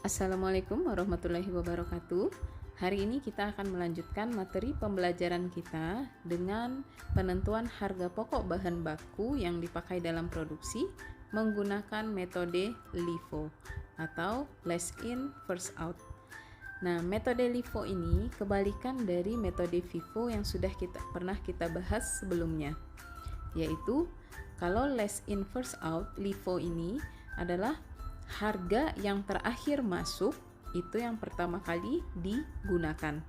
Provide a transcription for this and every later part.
Assalamualaikum warahmatullahi wabarakatuh. Hari ini kita akan melanjutkan materi pembelajaran kita dengan penentuan harga pokok bahan baku yang dipakai dalam produksi menggunakan metode LIFO atau last in first out. Nah, metode LIFO ini kebalikan dari metode FIFO yang sudah pernah kita bahas sebelumnya, yaitu kalau last in first out, LIFO ini adalah harga yang terakhir masuk itu yang pertama kali digunakan.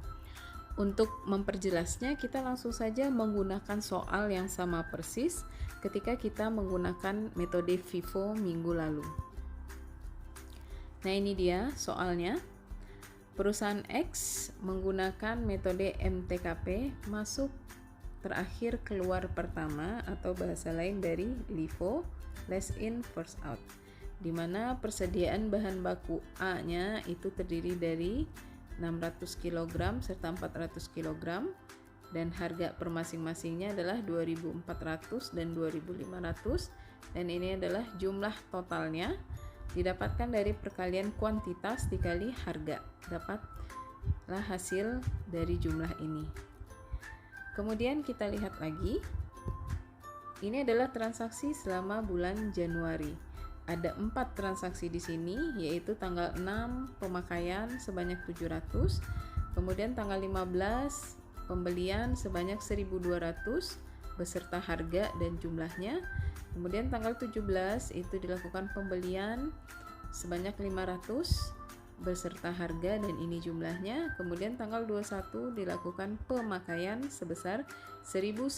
Untuk memperjelasnya, kita langsung saja menggunakan soal yang sama persis ketika kita menggunakan metode FIFO minggu lalu. Nah, ini dia soalnya. Perusahaan X menggunakan metode MTKP masuk terakhir keluar pertama, atau bahasa lain dari LIFO, last in first out, di mana persediaan bahan baku A-nya itu terdiri dari 600 kg serta 400 kg, dan harga per masing-masingnya adalah 2.400 dan 2.500, dan ini adalah jumlah totalnya didapatkan dari perkalian kuantitas dikali harga, dapatlah hasil dari jumlah ini. Kemudian kita lihat lagi, ini adalah transaksi selama bulan Januari. Ada 4 transaksi di sini, yaitu tanggal 6 pemakaian sebanyak 700, kemudian tanggal 15 pembelian sebanyak 1.200 beserta harga dan jumlahnya, kemudian tanggal 17 itu dilakukan pembelian sebanyak 500 beserta harga dan ini jumlahnya, kemudian tanggal 21 dilakukan pemakaian sebesar 1.100.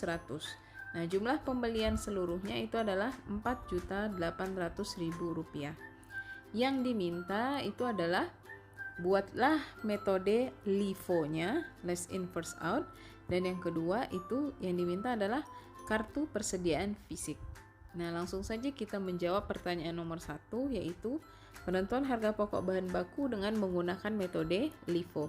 Nah, jumlah pembelian seluruhnya itu adalah Rp4.800.000. Yang diminta itu adalah buatlah metode LIFO-nya, last in first out, dan yang kedua itu yang diminta adalah kartu persediaan fisik. Nah, langsung saja kita menjawab pertanyaan nomor 1, yaitu penentuan harga pokok bahan baku dengan menggunakan metode LIFO.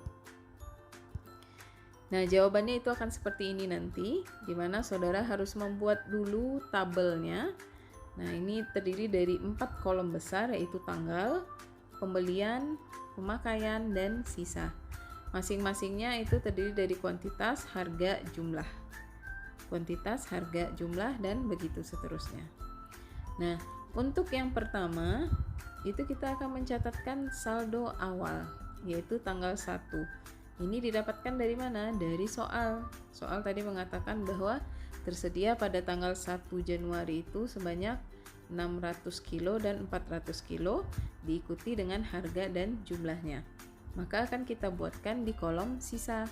Nah, jawabannya itu akan seperti ini nanti, di mana saudara harus membuat dulu tabelnya. Nah, ini terdiri dari 4 kolom besar, yaitu tanggal, pembelian, pemakaian, dan sisa. Masing-masingnya itu terdiri dari kuantitas, harga, jumlah. Kuantitas, harga, jumlah, dan begitu seterusnya. Nah, untuk yang pertama, itu kita akan mencatatkan saldo awal, yaitu tanggal 1. Ini didapatkan dari mana? Dari soal. Soal tadi mengatakan bahwa tersedia pada tanggal 1 Januari itu sebanyak 600 kilo dan 400 kilo, diikuti dengan harga dan jumlahnya. Maka akan kita buatkan di kolom sisa,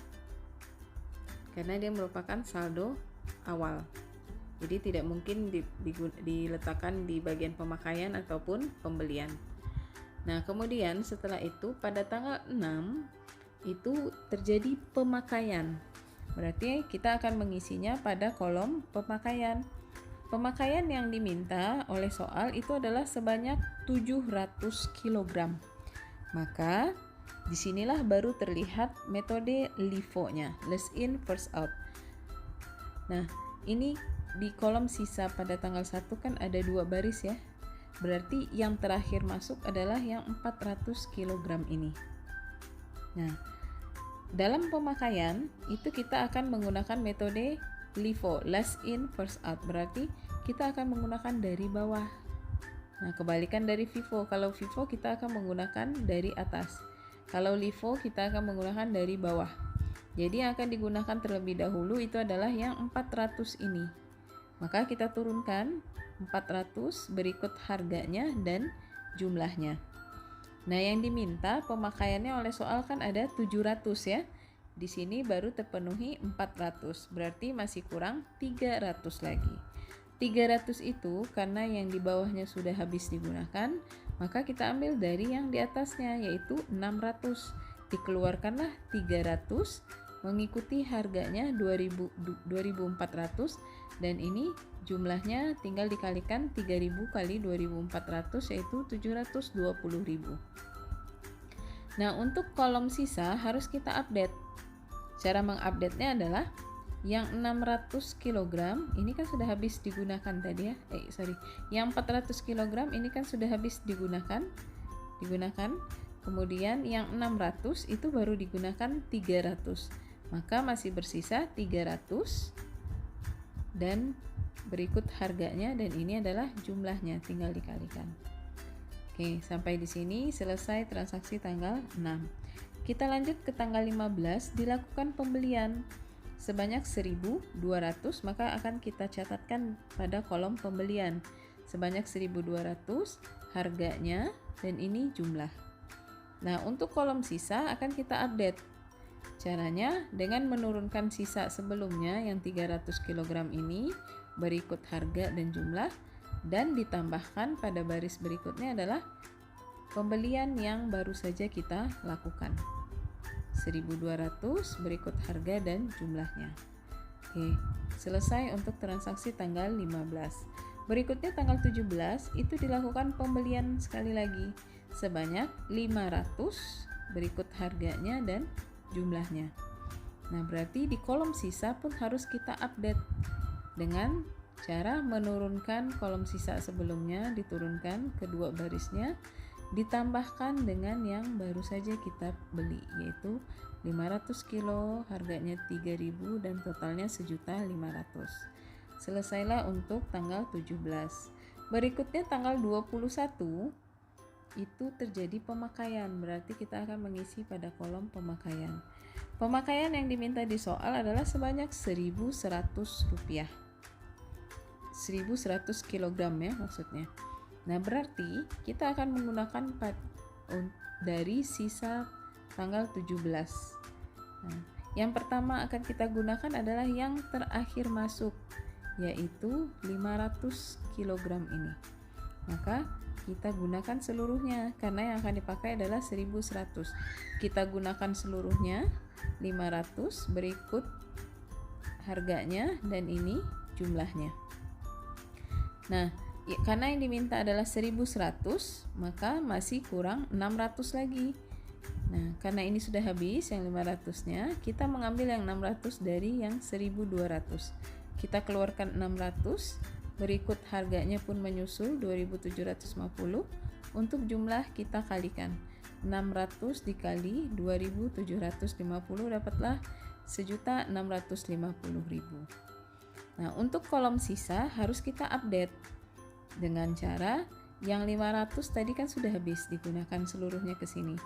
karena dia merupakan saldo awal. Jadi tidak mungkin diletakkan di bagian pemakaian ataupun pembelian. Nah, kemudian setelah itu pada tanggal 6 itu terjadi pemakaian. Berarti kita akan mengisinya pada kolom pemakaian. Pemakaian yang diminta oleh soal itu adalah sebanyak 700 kg. Maka disinilah baru terlihat metode LIFO-nya, last in first out. Nah, ini di kolom sisa pada tanggal 1 kan ada 2 baris ya. Berarti yang terakhir masuk adalah yang 400 kg ini. Nah, dalam pemakaian itu kita akan menggunakan metode LIFO, last in first out. Berarti kita akan menggunakan dari bawah. Nah, kebalikan dari FIFO. Kalau FIFO kita akan menggunakan dari atas. Kalau LIFO kita akan menggunakan dari bawah. Jadi yang akan digunakan terlebih dahulu itu adalah yang 400 ini. Maka kita turunkan 400 berikut harganya dan jumlahnya. Nah, yang diminta pemakaiannya oleh soal kan ada 700 ya. Di sini baru terpenuhi 400. Berarti masih kurang 300 lagi. 300 itu karena yang di bawahnya sudah habis digunakan, maka kita ambil dari yang di atasnya, yaitu 600. Dikeluarkanlah 300 mengikuti harganya 2.400, dan ini jumlahnya tinggal dikalikan 3.000 kali 2.400, yaitu 720.000. Nah, untuk kolom sisa harus kita update. Cara mengupdate-nya adalah yang 600 kg ini kan sudah habis digunakan tadi ya. Yang 400 kg ini kan sudah habis digunakan. kemudian yang 600 itu baru digunakan 300. Maka masih bersisa 300 dan berikut harganya, dan ini adalah jumlahnya, tinggal dikalikan. Oke, sampai di sini selesai transaksi tanggal 6. Kita lanjut ke tanggal 15, dilakukan pembelian sebanyak 1.200, maka akan kita catatkan pada kolom pembelian sebanyak 1.200 harganya, dan ini jumlah. Nah, untuk kolom sisa akan kita update. Caranya dengan menurunkan sisa sebelumnya yang 300 kg ini, berikut harga dan jumlah, dan ditambahkan pada baris berikutnya adalah pembelian yang baru saja kita lakukan. 1.200 berikut harga dan jumlahnya. Oke, selesai untuk transaksi tanggal 15. Berikutnya tanggal 17 itu dilakukan pembelian sekali lagi sebanyak 500 berikut harganya dan jumlahnya. Nah, berarti di kolom sisa pun harus kita update dengan cara menurunkan kolom sisa sebelumnya, diturunkan kedua barisnya, ditambahkan dengan yang baru saja kita beli, yaitu 500 kilo, harganya 3.000 dan totalnya 1.500.000. Selesailah untuk tanggal 17. Berikutnya tanggal 21 itu terjadi pemakaian, berarti kita akan mengisi pada kolom pemakaian. Pemakaian yang diminta di soal adalah sebanyak 1.100 rupiah. 1.100 kg ya maksudnya. Nah, berarti kita akan menggunakan dari sisa tanggal 17. Nah, yang pertama akan kita gunakan adalah yang terakhir masuk, yaitu 500 kg ini. Maka kita gunakan seluruhnya karena yang akan dipakai adalah 1.100. Kita gunakan seluruhnya 500 berikut harganya dan ini jumlahnya. Nah, karena yang diminta adalah 1.100, maka masih kurang 600 lagi. Nah, karena ini sudah habis yang 500-nya, kita mengambil yang 600 dari yang 1.200. Kita keluarkan 600, berikut harganya pun menyusul 2.750. Untuk jumlah kita kalikan 600 dikali 2.750 dapatlah 1.650.000. Nah, untuk kolom sisa harus kita update dengan cara yang 500 tadi kan sudah habis, digunakan seluruhnya ke sini.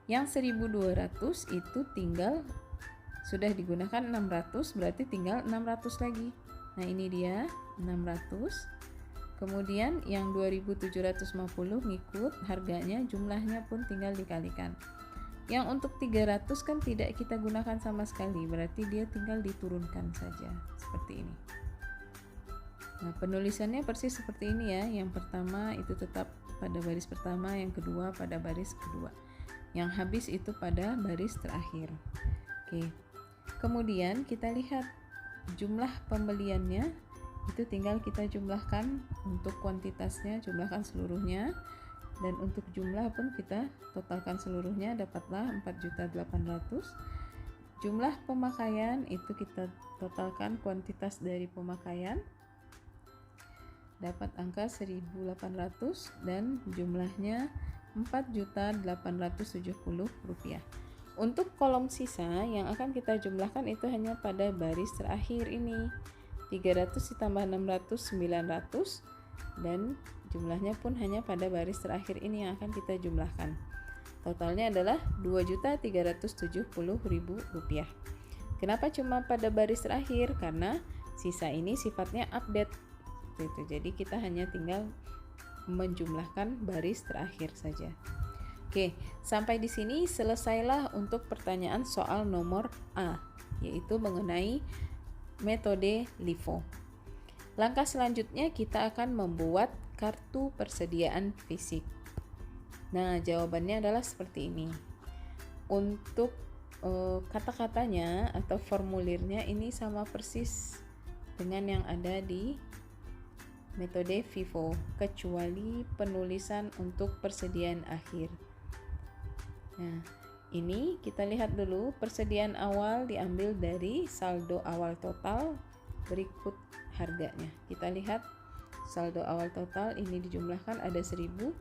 Yang 1.200 itu tinggal sudah digunakan 600, berarti tinggal 600 lagi. Nah, ini dia 600. Kemudian yang 2.750 ngikut harganya, jumlahnya pun tinggal dikalikan. Yang untuk 300 kan tidak kita gunakan sama sekali, berarti dia tinggal diturunkan saja seperti ini. Nah, penulisannya persis seperti ini ya. Yang pertama itu tetap pada baris pertama, yang kedua pada baris kedua. Yang habis itu pada baris terakhir. Oke. Kemudian kita lihat jumlah pembeliannya, itu tinggal kita jumlahkan untuk kuantitasnya, jumlahkan seluruhnya, dan untuk jumlah pun kita totalkan seluruhnya, dapatlah 4.800.000. Jumlah pemakaian itu kita totalkan kuantitas dari pemakaian, dapat angka 1.800 dan jumlahnya 4.870.000 rupiah. Untuk kolom sisa yang akan kita jumlahkan itu hanya pada baris terakhir ini, 300 ditambah 600 900, dan jumlahnya pun hanya pada baris terakhir ini yang akan kita jumlahkan. Totalnya adalah 2.370.000 rupiah. Kenapa cuma pada baris terakhir? Karena sisa ini sifatnya update. Jadi kita hanya tinggal menjumlahkan baris terakhir saja. Oke, sampai di sini selesailah untuk pertanyaan soal nomor A, yaitu mengenai metode LIFO. Langkah selanjutnya kita akan membuat kartu persediaan fisik. Nah, jawabannya adalah seperti ini. Untuk kata-katanya atau formulirnya ini sama persis dengan yang ada di metode FIFO, kecuali penulisan untuk persediaan akhir. Nah, ini kita lihat dulu, persediaan awal diambil dari saldo awal total berikut harganya. Kita lihat saldo awal total ini dijumlahkan ada 1.000,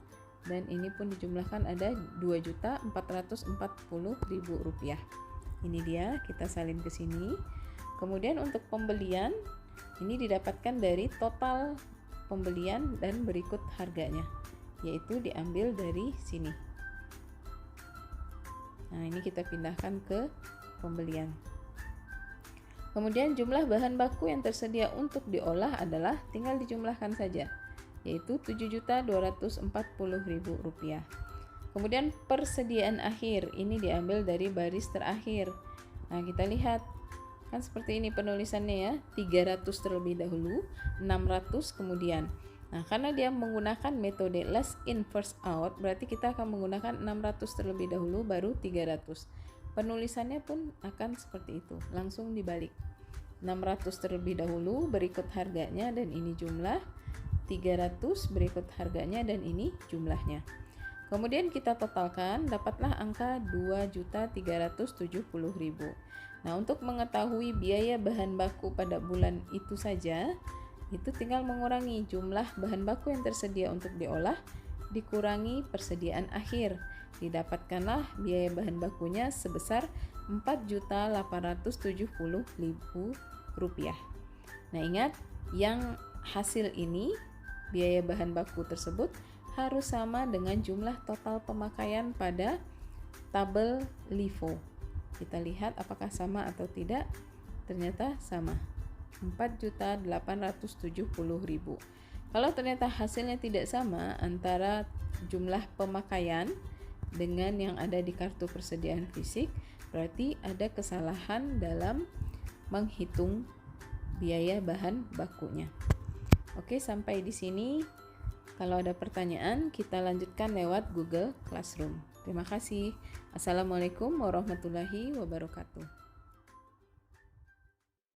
dan ini pun dijumlahkan ada Rp2.440.000. Ini dia, kita salin ke sini. Kemudian untuk pembelian ini didapatkan dari total pembelian dan berikut harganya, yaitu diambil dari sini. Nah, ini kita pindahkan ke pembelian. Kemudian jumlah bahan baku yang tersedia untuk diolah adalah tinggal dijumlahkan saja, yaitu Rp7.240.000. Kemudian persediaan akhir ini diambil dari baris terakhir. Nah, kita lihat kan seperti ini penulisannya ya, 300 terlebih dahulu, 600 kemudian. Nah, karena dia menggunakan metode last in first out, berarti kita akan menggunakan 600 terlebih dahulu baru 300. Penulisannya pun akan seperti itu, langsung dibalik. 600 terlebih dahulu, berikut harganya dan ini jumlah, 300 berikut harganya dan ini jumlahnya. Kemudian kita totalkan, dapatlah angka 2.370.000. Nah, untuk mengetahui biaya bahan baku pada bulan itu saja, itu tinggal mengurangi jumlah bahan baku yang tersedia untuk diolah dikurangi persediaan akhir. Didapatkanlah biaya bahan bakunya sebesar Rp4.870.000. Nah, ingat, yang hasil ini, biaya bahan baku tersebut harus sama dengan jumlah total pemakaian pada tabel LIFO. Kita lihat apakah sama atau tidak. Ternyata sama, Rp4.870.000. Kalau ternyata hasilnya tidak sama antara jumlah pemakaian dengan yang ada di kartu persediaan fisik, berarti ada kesalahan dalam menghitung biaya bahan bakunya. Oke, sampai di sini. Kalau ada pertanyaan, kita lanjutkan lewat Google Classroom. Terima kasih. Assalamualaikum warahmatullahi wabarakatuh.